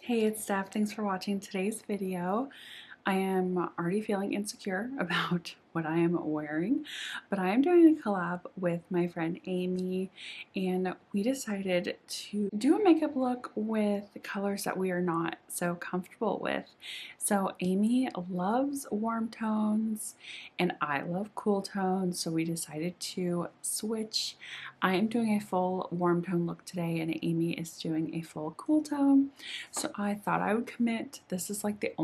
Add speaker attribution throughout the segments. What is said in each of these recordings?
Speaker 1: Hey, it's Steph. Thanks for watching today's video. I am already feeling insecure about what I am wearing, but I am doing a collab with my friend Aimee, and we decided to do a makeup look with colors that we are not so comfortable with. So Aimee loves warm tones and I love cool tones, so we decided to switch. I am doing a full warm tone look today and Aimee is doing a full cool tone. So I thought I would commit. This is like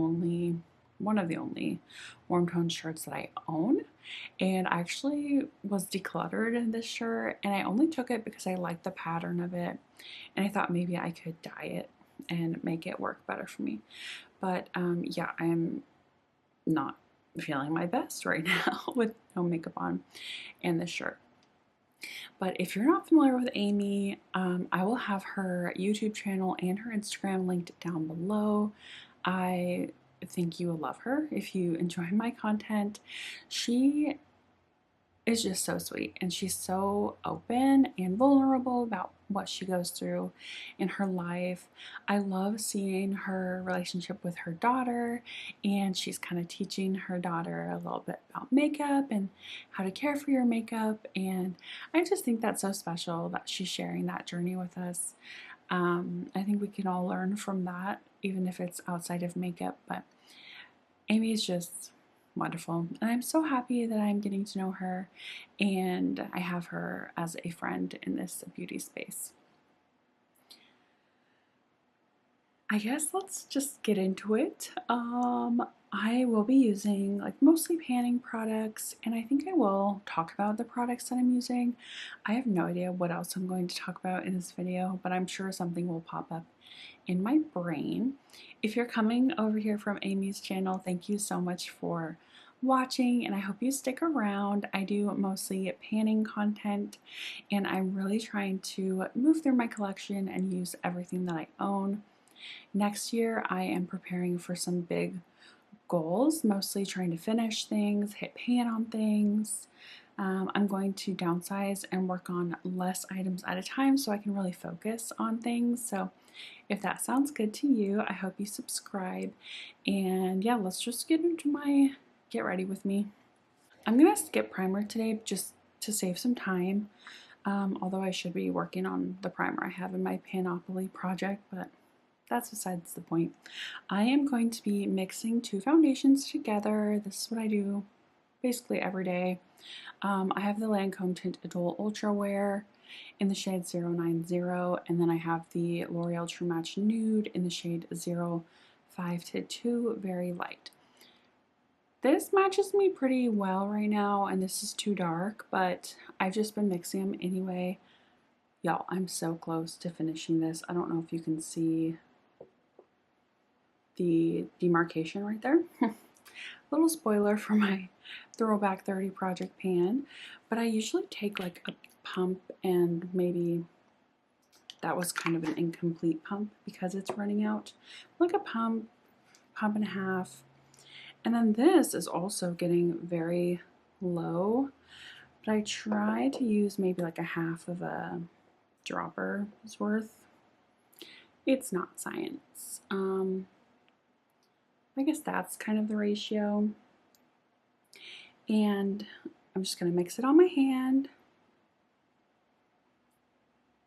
Speaker 1: one of the only warm tone shirts that I own, and I actually was decluttered in this shirt and I only took it because I liked the pattern of it and I thought maybe I could dye it and make it work better for me. But yeah, I am not feeling my best right now with no makeup on and this shirt. But if you're not familiar with Aimee, I will have her YouTube channel and her Instagram linked down below. I think you will love her if you enjoy my content. She is just so sweet and she's so open and vulnerable about what she goes through in her life. I love seeing her relationship with her daughter, and she's kind of teaching her daughter a little bit about makeup and how to care for your makeup, and I just think that's so special that she's sharing that journey with us. I think we can all learn from that, even if it's outside of makeup, but Aimee is just wonderful. And I'm so happy that I'm getting to know her and I have her as a friend in this beauty space. I guess let's just get into it. I will be using like mostly panning products, and I think I will talk about the products that I'm using. I have no idea what else I'm going to talk about in this video, but I'm sure something will pop up in my brain. If you're coming over here from Aimee's channel, thank you so much for watching, and I hope you stick around. I do mostly panning content, and I'm really trying to move through my collection and use everything that I own. Next year, I am preparing for some big goals, mostly trying to finish things, hit pan on things. I'm going to downsize and work on less items at a time so I can really focus on things. So if that sounds good to you, I hope you subscribe. And yeah, let's just get into get ready with me. I'm gonna skip primer today just to save some time. Although I should be working on the primer I have in my Panoply project, but that's besides the point. I am going to be mixing two foundations together. This is what I do basically every day. I have the Lancome Tint Idole Ultra Wear in the shade 090, and then I have the L'Oreal True Match Nude in the shade 05-2, very light. This matches me pretty well right now, and this is too dark, but I've just been mixing them anyway. Y'all, I'm so close to finishing this. I don't know if you can see the demarcation right there. Little spoiler for my Throwback 30 project pan, but I usually take like a pump, and maybe that was kind of an incomplete pump because it's running out. Like a pump and a half. And then this is also getting very low, but I try to use maybe like a half of a dropper's worth. It's not science. I guess that's kind of the ratio. And I'm just going to mix it on my hand.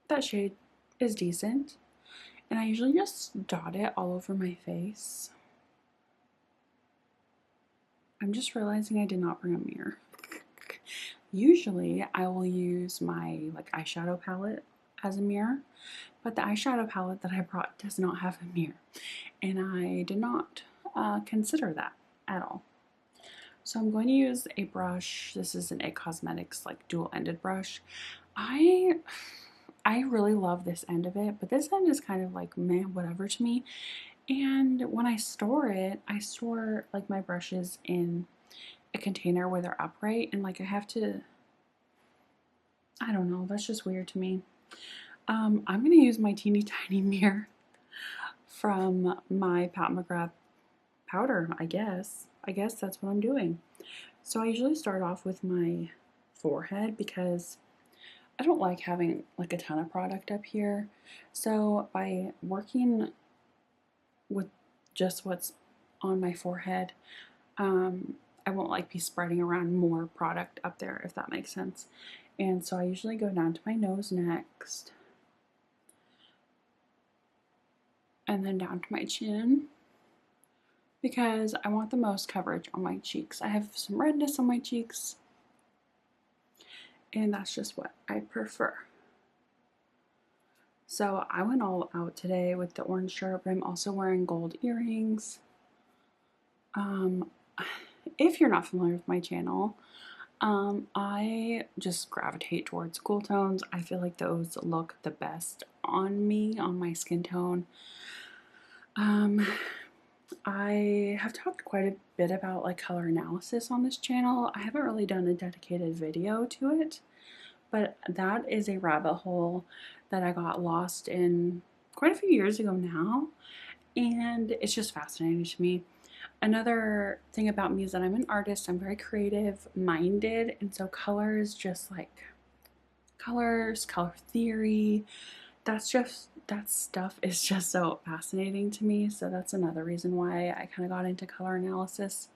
Speaker 1: That shade is decent. And I usually just dot it all over my face. I'm just realizing I did not bring a mirror. Usually I will use my like eyeshadow palette as a mirror, but the eyeshadow palette that I brought does not have a mirror, and I did not consider that at all. So I'm going to use a brush. This is an It Cosmetics like dual-ended brush. I really love this end of it, but this end is kind of like meh, whatever to me. And when I store it, I store like my brushes in a container where they're upright, and like I have to, I don't know, that's just weird to me. I'm gonna use my teeny tiny mirror from my Pat McGrath powder, I guess. I guess that's what I'm doing. So I usually start off with my forehead because I don't like having like a ton of product up here. So by working with just what's on my forehead. I won't like be spreading around more product up there, if that makes sense. And so I usually go down to my nose next, and then down to my chin, because I want the most coverage on my cheeks. I have some redness on my cheeks, and that's just what I prefer. So I went all out today with the orange shirt, but I'm also wearing gold earrings. If you're not familiar with my channel, I just gravitate towards cool tones. I feel like those look the best on me, on my skin tone. I have talked quite a bit about like color analysis on this channel. I haven't really done a dedicated video to it, but that is a rabbit hole that I got lost in quite a few years ago now, and it's just fascinating to me. Another thing about me is that I'm an artist. I'm very creative minded, and so colors, just like colors, color theory, that stuff is just so fascinating to me. So that's another reason why I kind of got into color analysis.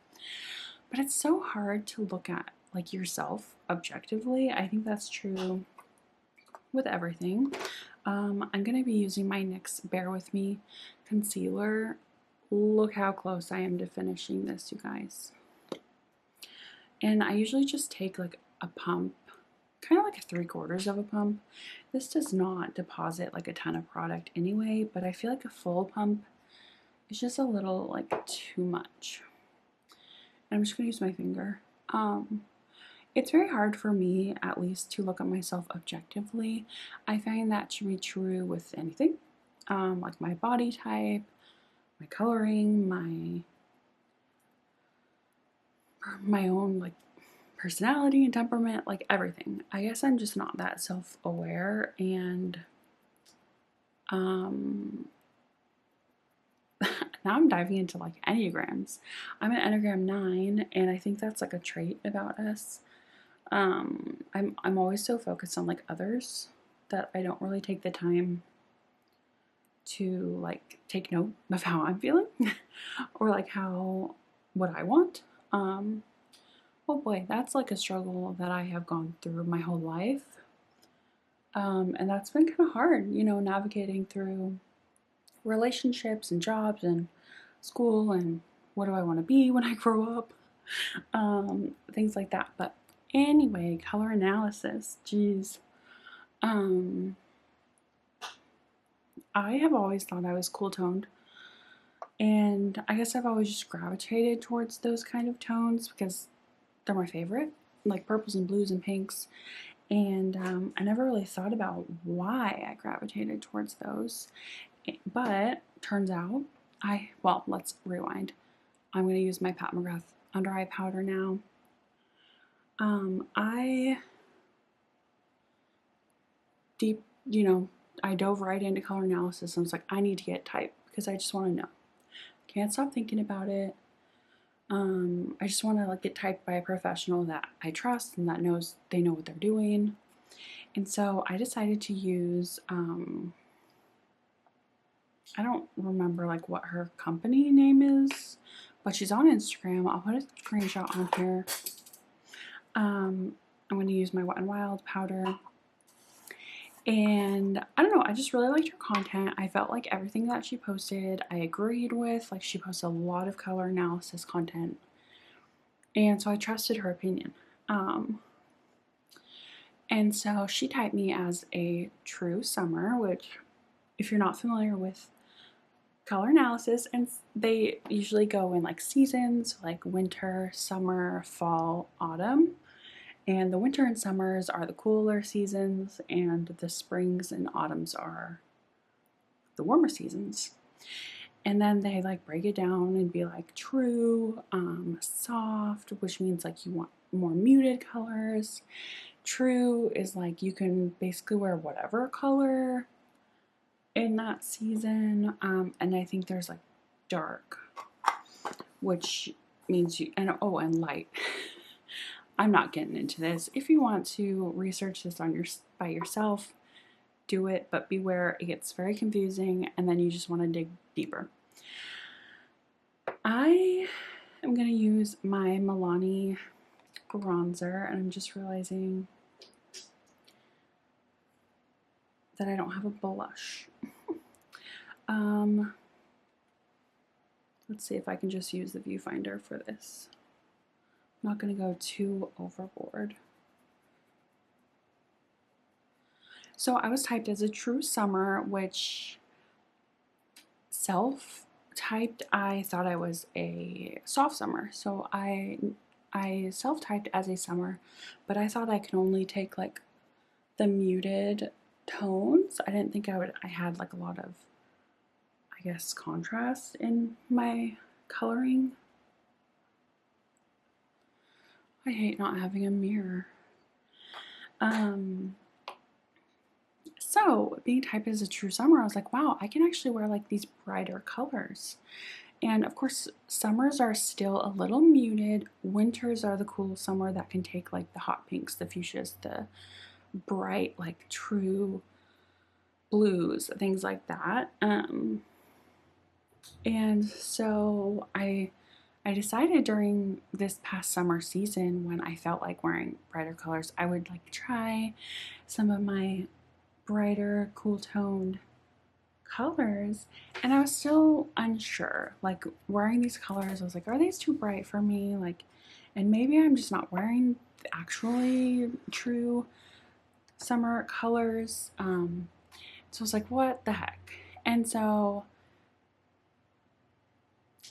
Speaker 1: But it's so hard to look at like yourself objectively. I think that's true with everything. I'm going to be using my NYX Bear With Me concealer. Look how close I am to finishing this, you guys. And I usually just take like a pump, kind of like a 3/4 of a pump. This does not deposit like a ton of product anyway, but I feel like a full pump is just a little like too much. And I'm just going to use my finger. It's very hard for me, at least, to look at myself objectively. I find that to be true with anything, like my body type, my coloring, my own like personality and temperament, like everything. I guess I'm just not that self-aware, and now I'm diving into like Enneagrams. I'm an Enneagram 9, and I think that's like a trait about us. I'm always so focused on like others that I don't really take the time to like take note of how I'm feeling or like what I want. Oh boy, that's like a struggle that I have gone through my whole life. And that's been kind of hard, you know, navigating through relationships and jobs and school and what do I want to be when I grow up, things like that. But anyway, color analysis, geez. I have always thought I was cool toned, and I guess I've always just gravitated towards those kind of tones because they're my favorite, like purples and blues and pinks. And I never really thought about why I gravitated towards those. But turns out well, let's rewind. I'm going to use my Pat McGrath under eye powder now. I dove right into color analysis and was like, I need to get type because I just want to know. Can't stop thinking about it. I just want to like get typed by a professional that I trust and that they know what they're doing. And so I decided to use, I don't remember like what her company name is, but she's on Instagram. I'll put a screenshot on here. I'm going to use my Wet n Wild powder. And I don't know, I just really liked her content. I felt like everything that she posted, I agreed with. Like, she posted a lot of color analysis content. And so I trusted her opinion. And so she typed me as a true summer, which, if you're not familiar with color analysis, and they usually go in like seasons, like winter, summer, fall, autumn. And the winter and summers are the cooler seasons, and the springs and autumns are the warmer seasons. And then they like break it down and be like true, soft, which means like you want more muted colors. True is like you can basically wear whatever color in that season. And I think there's like dark, which means and light. I'm not getting into this. If you want to research this by yourself, do it, but beware, it gets very confusing and then you just want to dig deeper. I am going to use my Milani bronzer, and I'm just realizing that I don't have a blush. Let's see if I can just use the viewfinder for this. I'm not going to go too overboard. So I was typed as a true summer, which self-typed, I thought I was a soft summer. So I self-typed as a summer, but I thought I could only take like the muted tones. I didn't think I had like a lot of, I guess, contrast in my coloring. I hate not having a mirror. So being typed as a true summer, I was like, wow, I can actually wear like these brighter colors. And of course, summers are still a little muted. Winters are the cool summer that can take like the hot pinks, the fuchsias, the bright, like true blues, things like that. And so I decided during this past summer season, when I felt like wearing brighter colors, I would like try some of my brighter, cool toned colors, and I was still unsure. Like wearing these colors, I was like, are these too bright for me? Like, and maybe I'm just not wearing the actually true summer colors. So I was like, what the heck? And so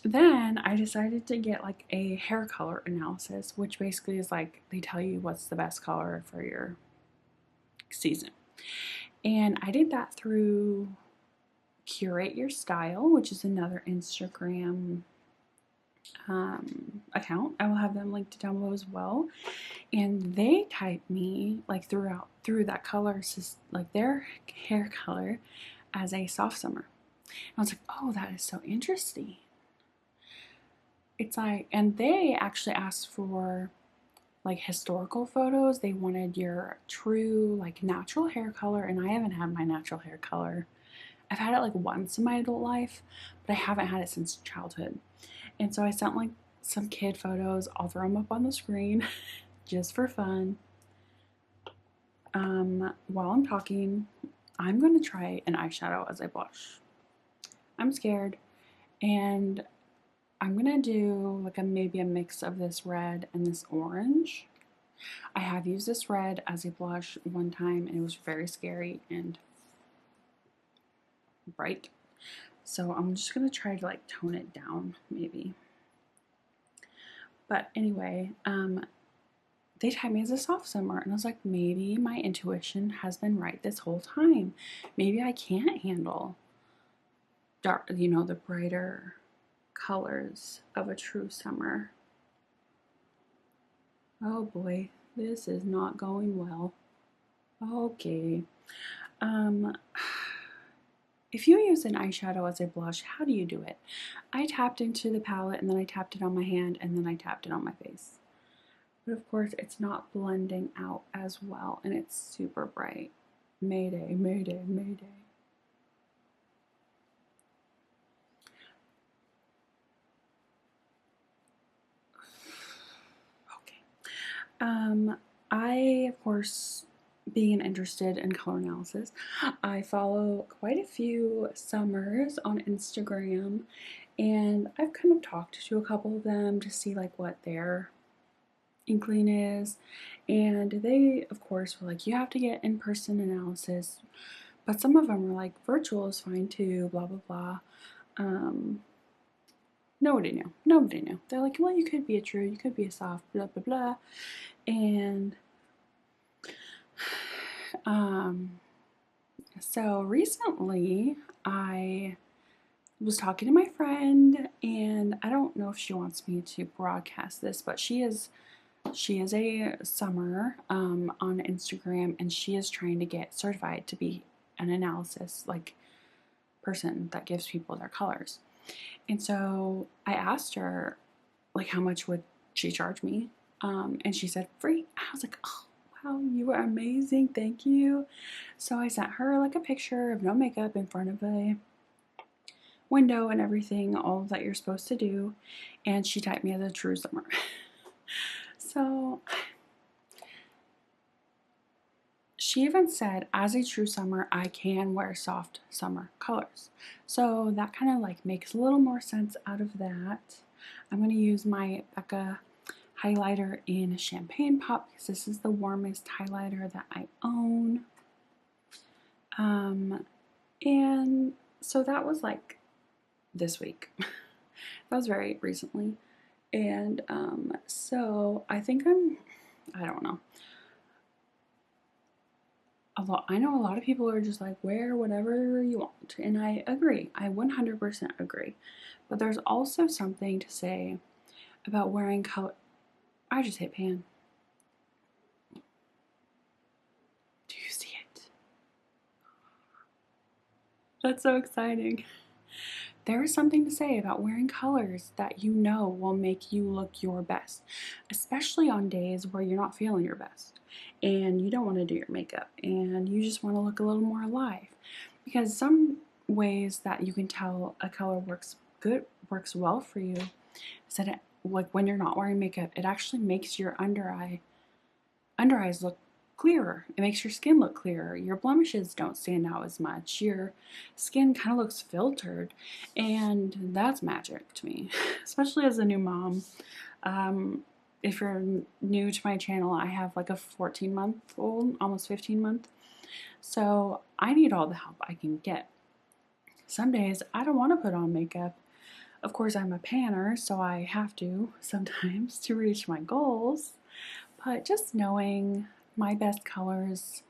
Speaker 1: then I decided to get like a hair color analysis, which basically is like they tell you what's the best color for your season. And I did that through Curate Your Style, which is another Instagram account. I will have them linked down below as well. And they typed me like through that color, like their hair color, as a soft summer. And I was like, oh, that is so interesting. It's like, and they actually asked for like historical photos. They wanted your true like natural hair color, and I haven't had my natural hair color. I've had it like once in my adult life, but I haven't had it since childhood. And so I sent like some kid photos. I'll throw them up on the screen just for fun. While I'm talking, I'm going to try an eyeshadow as I blush. I'm scared, and I'm going to do like maybe a mix of this red and this orange. I have used this red as a blush one time, and it was very scary and bright. So I'm just going to try to like tone it down maybe. But anyway, they typed me as a soft summer, and I was like, maybe my intuition has been right this whole time. Maybe I can't handle dark, the brighter colors of a true summer. Oh boy, this is not going well. Okay. If you use an eyeshadow as a blush, how do you do it? I tapped into the palette, and then I tapped it on my hand, and then I tapped it on my face. But of course, it's not blending out as well, and it's super bright. Mayday, mayday, mayday. Okay. I, of course, being interested in color analysis, I follow quite a few summers on Instagram, and I've kind of talked to a couple of them to see like what their inkling is, and they of course were like, you have to get in-person analysis, but some of them were like, virtual is fine too, blah blah blah. Nobody knew. They're like, well, you could be a true, you could be a soft, blah blah blah. And so recently I was talking to my friend, and I don't know if she wants me to broadcast this, but she is a summer on Instagram, and she is trying to get certified to be an analysis like person that gives people their colors. And so I asked her like how much would she charge me, and she said free. I was like, oh wow, you were amazing, thank you. So I sent her like a picture of no makeup in front of a window and everything, all that you're supposed to do, and she typed me as a true summer. So she even said, as a true summer, I can wear soft summer colors. So that kind of like makes a little more sense out of that. I'm going to use my Becca highlighter in Champagne Pop because this is the warmest highlighter that I own. And so that was like this week. That was very recently. And so I think I don't know. I know a lot of people are just like, wear whatever you want. And I agree. I 100% agree. But there's also something to say about wearing color. I just hit pan. Do you see it? That's so exciting. There is something to say about wearing colors that you know will make you look your best, especially on days where you're not feeling your best and you don't want to do your makeup and you just want to look a little more alive. Because some ways that you can tell a color works works well for you is that like when you're not wearing makeup, it actually makes your under eyes look clearer. It makes your skin look clearer. Your blemishes don't stand out as much. Your skin kind of looks filtered, and that's magic to me, especially as a new mom. If you're new to my channel, I have like a 14-month-old, almost 15-month. So I need all the help I can get. Some days I don't want to put on makeup. Of course, I'm a panner, so I have to sometimes to reach my goals. But just knowing my best colors,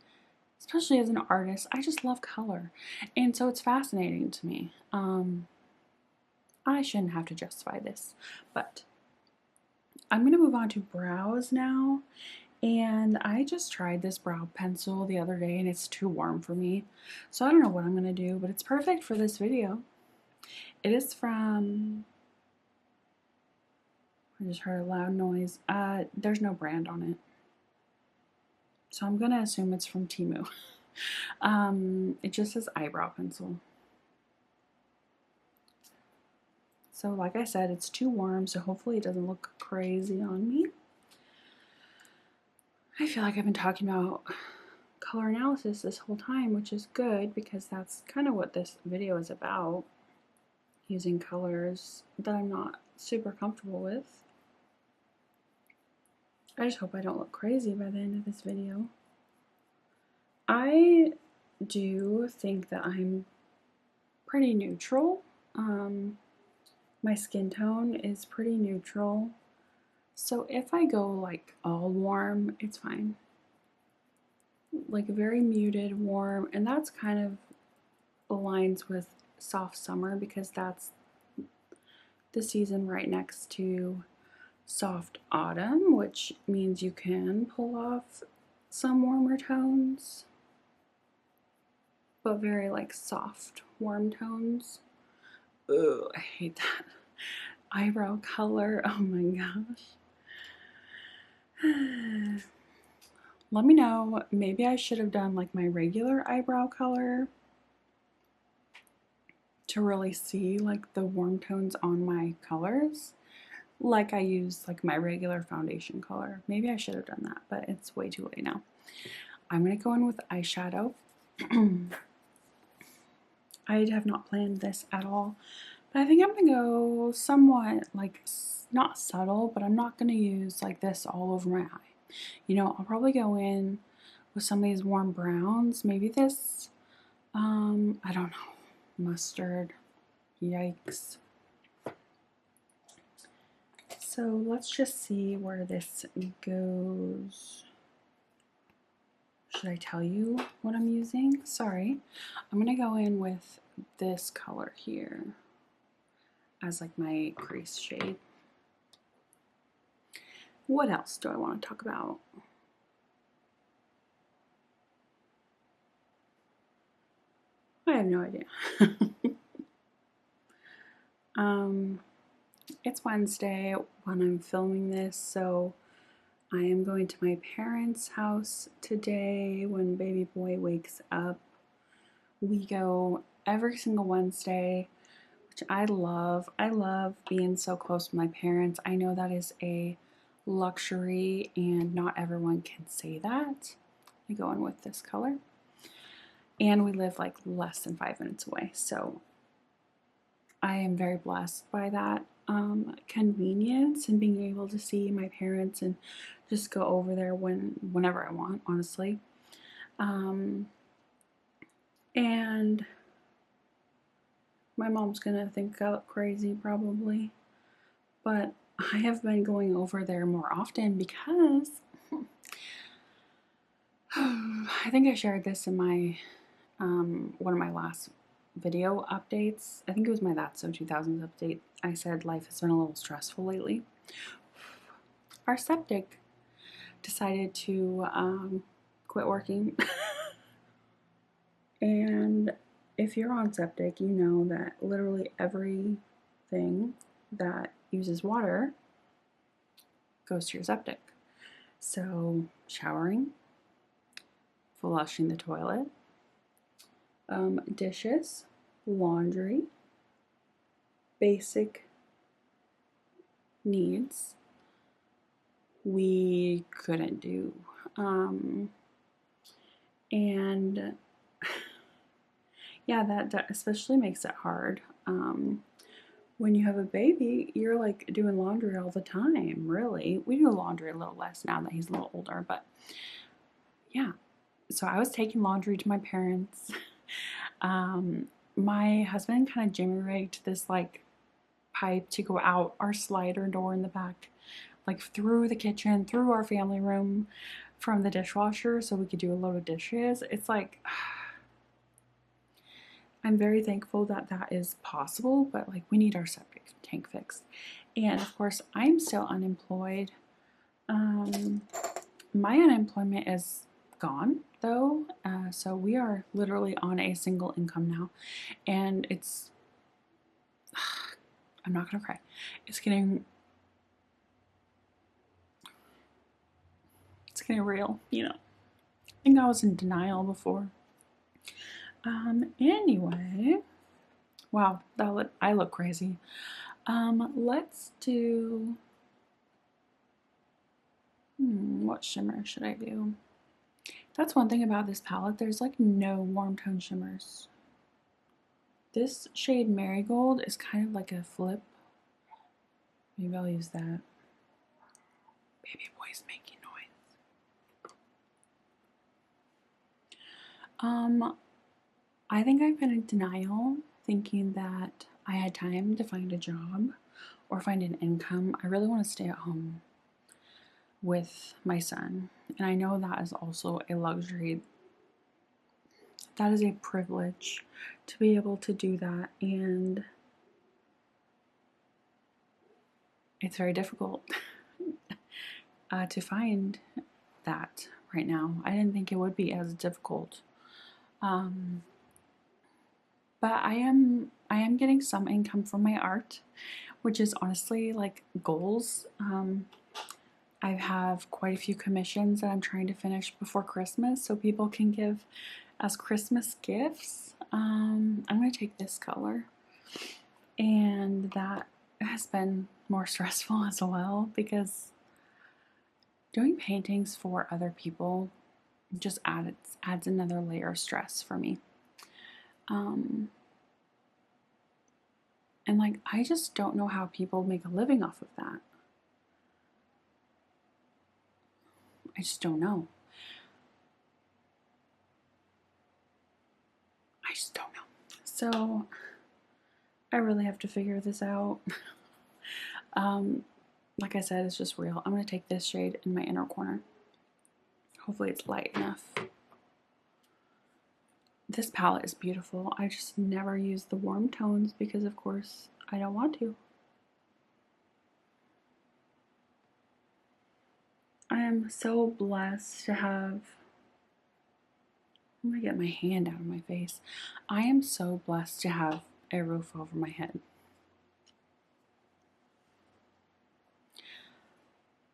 Speaker 1: especially as an artist, I just love color. And so it's fascinating to me. I shouldn't have to justify this, but I'm going to move on to brows now. And I just tried this brow pencil the other day and it's too warm for me. So I don't know what I'm going to do, but it's perfect for this video. It is from, I just heard a loud noise. There's no brand on it. So I'm going to assume it's from Temu. It just says eyebrow pencil. So like I said, it's too warm, so hopefully it doesn't look crazy on me. I feel like I've been talking about color analysis this whole time, which is good because that's kind of what this video is about. Using colors that I'm not super comfortable with. I just hope I don't look crazy by the end of this video. I do think that I'm pretty neutral. My skin tone is pretty neutral. So if I go like all warm, it's fine. Like very muted, warm, and that's kind of aligns with soft summer because that's the season right next to soft autumn, which means you can pull off some warmer tones, but very like soft, warm tones. Ugh, I hate that. Eyebrow color, oh my gosh. Let me know, maybe I should have done like my regular eyebrow color to really see like the warm tones on my colors. Like I use like my regular foundation color. Maybe I should have done that, but it's way too late now. I'm going to go in with eyeshadow. I have not planned this at all, but I think I'm going to go somewhat like, not subtle, but I'm not going to use like this all over my eye. You know, I'll probably go in with some of these warm browns. Maybe this, I don't know, mustard. Yikes. So let's just see where this goes. Should I tell you what I'm using? Sorry. I'm going to go in with this color here as like my crease shade. What else do I want to talk about? I have no idea. It's Wednesday when I'm filming this, so I am going to my parents' house today when baby boy wakes up. We go every single Wednesday which I love. I love being so close to my parents. I know that is a luxury and not everyone can say that. I go in with this color. And we live like less than 5 minutes away. So I am very blessed by that convenience and being able to see my parents and just go over there whenever I want, honestly. And my mom's gonna think I look crazy probably, but I have been going over there more often because I think I shared this in my one of my last video updates. I think it was my That's So 2000s update. I said life has been a little stressful lately. Our septic decided to quit working. And if you're on septic, you know that literally everything that uses water goes to your septic. So showering, flushing the toilet, dishes, laundry, basic needs we couldn't do. And yeah, that especially makes it hard. When you have a baby, you're like doing laundry all the time, really. We do laundry a little less now that he's a little older, but yeah. So I was taking laundry to my parents. My husband kind of jimmy rigged this like pipe to go out our slider door in the back, like through the kitchen, through our family room, from the dishwasher, so we could do a load of dishes. It's like, I'm very thankful that that is possible, but like we need our septic tank fixed. And of course, I'm still unemployed. My unemployment is gone though, so we are literally on a single income now, and it's, I'm not gonna cry, it's getting real, you know. I think I was in denial before. Anyway, wow, I look crazy. Let's do, what shimmer should I do? That's one thing about this palette, there's like no warm tone shimmers. This shade Marigold is kind of like a flip. Maybe I'll use that. Baby boy's making noise. I think I've been in denial, thinking that I had time to find a job or find an income. I really want to stay at home with my son, and I know that is also a luxury. That is a privilege to be able to do that, and it's very difficult to find that right now. I didn't think it would be as difficult. But I am getting some income from my art, which is honestly like goals. I have quite a few commissions that I'm trying to finish before Christmas so people can give as Christmas gifts. I'm going to take this color, and that has been more stressful as well because doing paintings for other people just adds another layer of stress for me. And like, I just don't know how people make a living off of that. I just don't know. I just don't know. So I really have to figure this out. Like I said, it's just real. I'm going to take this shade in my inner corner. Hopefully it's light enough. This palette is beautiful. I just never use the warm tones because, of course, I don't want to. I am so blessed to have, I'm gonna get my hand out of my face. I am so blessed to have a roof over my head.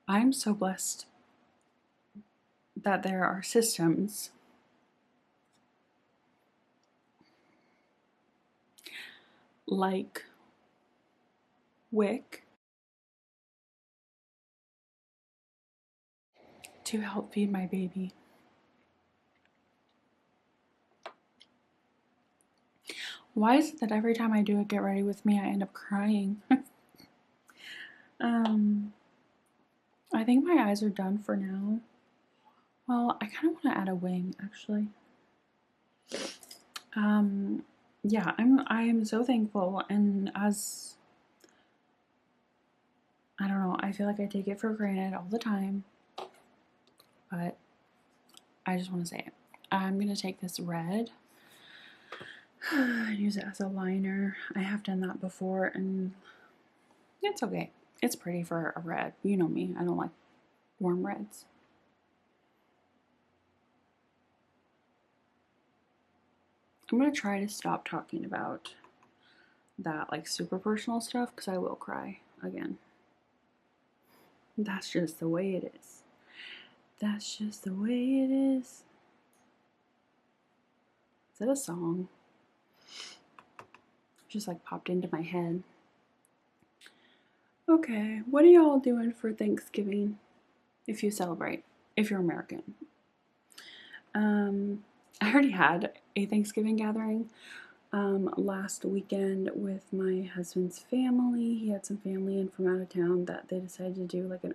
Speaker 1: I'm so blessed that there are systems like wick to help feed my baby. Why is it that every time I do a get ready with me, I end up crying? I think my eyes are done for now. Well, I kind of want to add a wing, actually. Yeah, I am so thankful, and as I don't know, I feel like I take it for granted all the time, but I just want to say it. I'm gonna take this red and use it as a liner. I have done that before, and it's okay. It's pretty for a red. You know me, I don't like warm reds. I'm gonna try to stop talking about that like super personal stuff because I will cry again. That's just the way it is. That's just the way it is. Is that a song? Just like popped into my head. Okay, what are y'all doing for Thanksgiving? If you celebrate, if you're American. I already had a Thanksgiving gathering last weekend with my husband's family. He had some family in from out of town that they decided to do like an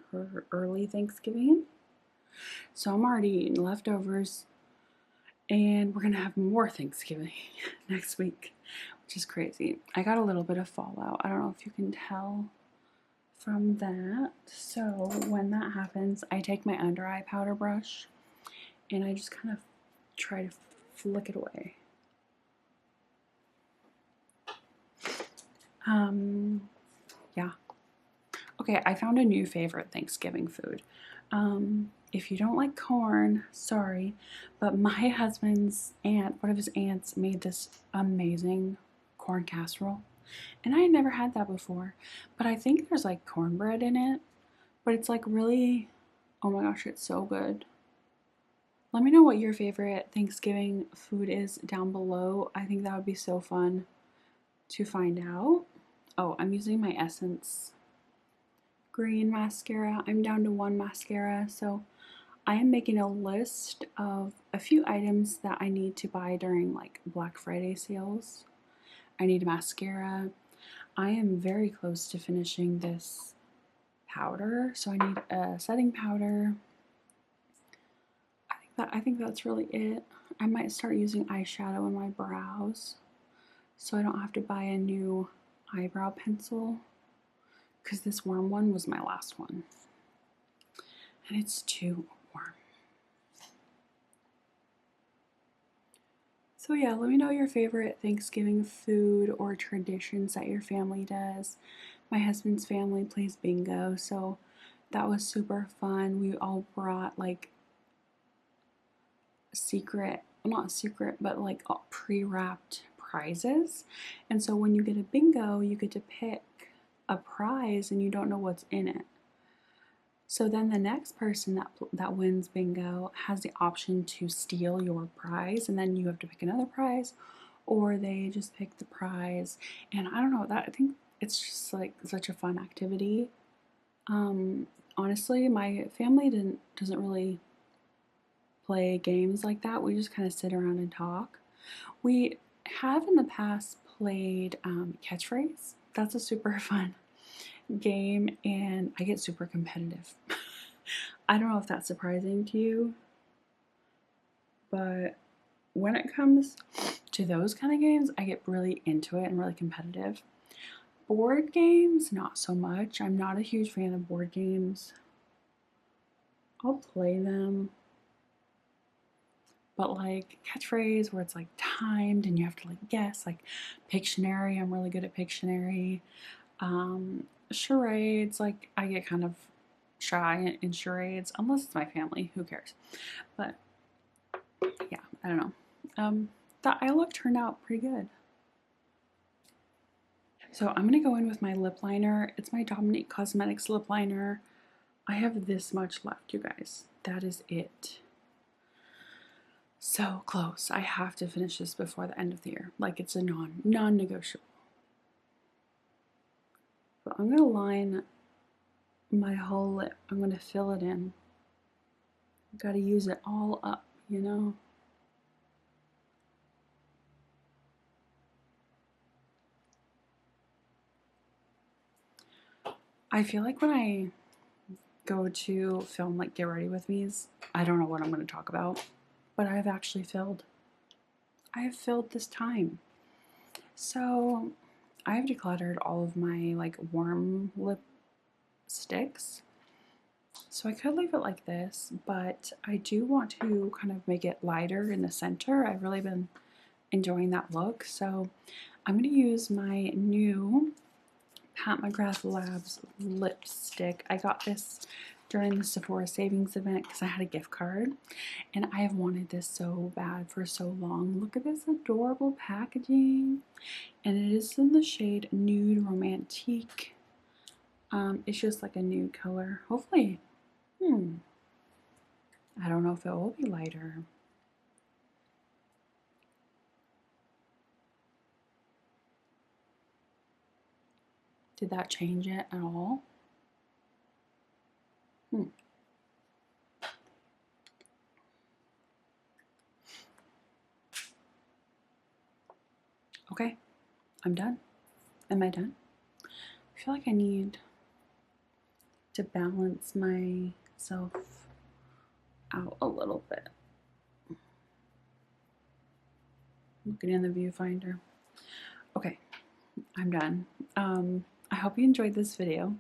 Speaker 1: early Thanksgiving. So I'm already eating leftovers, and we're gonna have more Thanksgiving next week, which is crazy. I got a little bit of fallout. I don't know if you can tell from that. So when that happens, I take my under eye powder brush and I just kind of try to flick it away. Yeah. Okay, I found a new favorite Thanksgiving food. If you don't like corn, sorry, but my husband's aunt, one of his aunts, made this amazing corn casserole. And I had never had that before, but I think there's like cornbread in it, but it's like really, oh my gosh, it's so good. Let me know what your favorite Thanksgiving food is down below. I think that would be so fun to find out. Oh, I'm using my Essence green mascara. I'm down to one mascara, so I am making a list of a few items that I need to buy during like Black Friday sales. I need a mascara. I am very close to finishing this powder, so I need a setting powder. I think that's really it. I might start using eyeshadow in my brows so I don't have to buy a new eyebrow pencil because this warm one was my last one and it's too warm. So yeah, let me know your favorite Thanksgiving food or traditions that your family does. My husband's family plays bingo, so that was super fun. We all brought like secret, not secret, but like pre-wrapped prizes. And so when you get a bingo, you get to pick a prize and you don't know what's in it. So then the next person that wins bingo has the option to steal your prize, and then you have to pick another prize, or they just pick the prize. And I don't know, that I think it's just like such a fun activity. Honestly, my family doesn't really play games like that. We just kind of sit around and talk. We have in the past played catchphrase. That's a super fun game, and I get super competitive. I don't know if that's surprising to you, but when it comes to those kind of games, I get really into it and really competitive. Board games, not so much. I'm not a huge fan of board games. I'll play them, but like catchphrase where it's like timed and you have to like guess, like Pictionary, I'm really good at Pictionary. Charades, like I get kind of shy in charades, unless it's my family, who cares? But yeah, I don't know. The eye look turned out pretty good. So I'm gonna go in with my lip liner. It's my Dominique Cosmetics lip liner. I have this much left, you guys. That is it. So close. I have to finish this before the end of the year. Like it's a non-negotiable. But I'm going to line my whole lip. I'm going to fill it in. Got to use it all up, you know? I feel like when I go to film like Get Ready With Me's, I don't know what I'm going to talk about, but I've actually filled. I have filled this time. So I've decluttered all of my like warm lip sticks. So I could leave it like this, but I do want to kind of make it lighter in the center. I've really been enjoying that look. So I'm going to use my new Pat McGrath Labs lipstick. I got this during the Sephora savings event because I had a gift card, and I have wanted this so bad for so long. Look at this adorable packaging, and it is in the shade Nude Romantique. It's just like a nude color. Hopefully, I don't know if it will be lighter. Did that change it at all? Okay, I'm done. Am I done? I feel like I need to balance myself out a little bit. Looking in the viewfinder. Okay, I'm done. I hope you enjoyed this video.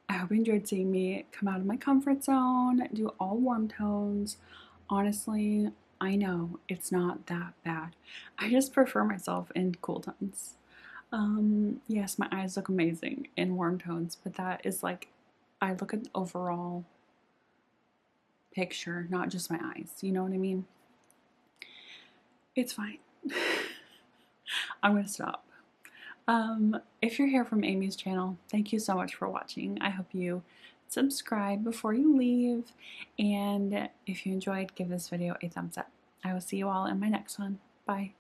Speaker 1: I hope you enjoyed seeing me come out of my comfort zone, do all warm tones. Honestly, I know it's not that bad. I just prefer myself in cool tones. Yes, my eyes look amazing in warm tones, but that is like, I look at the overall picture, not just my eyes. You know what I mean? It's fine. I'm gonna stop. If you're here from Aimee's channel, thank you so much for watching. I hope you subscribe before you leave, and if you enjoyed, give this video a thumbs up. I will see you all in my next one. Bye.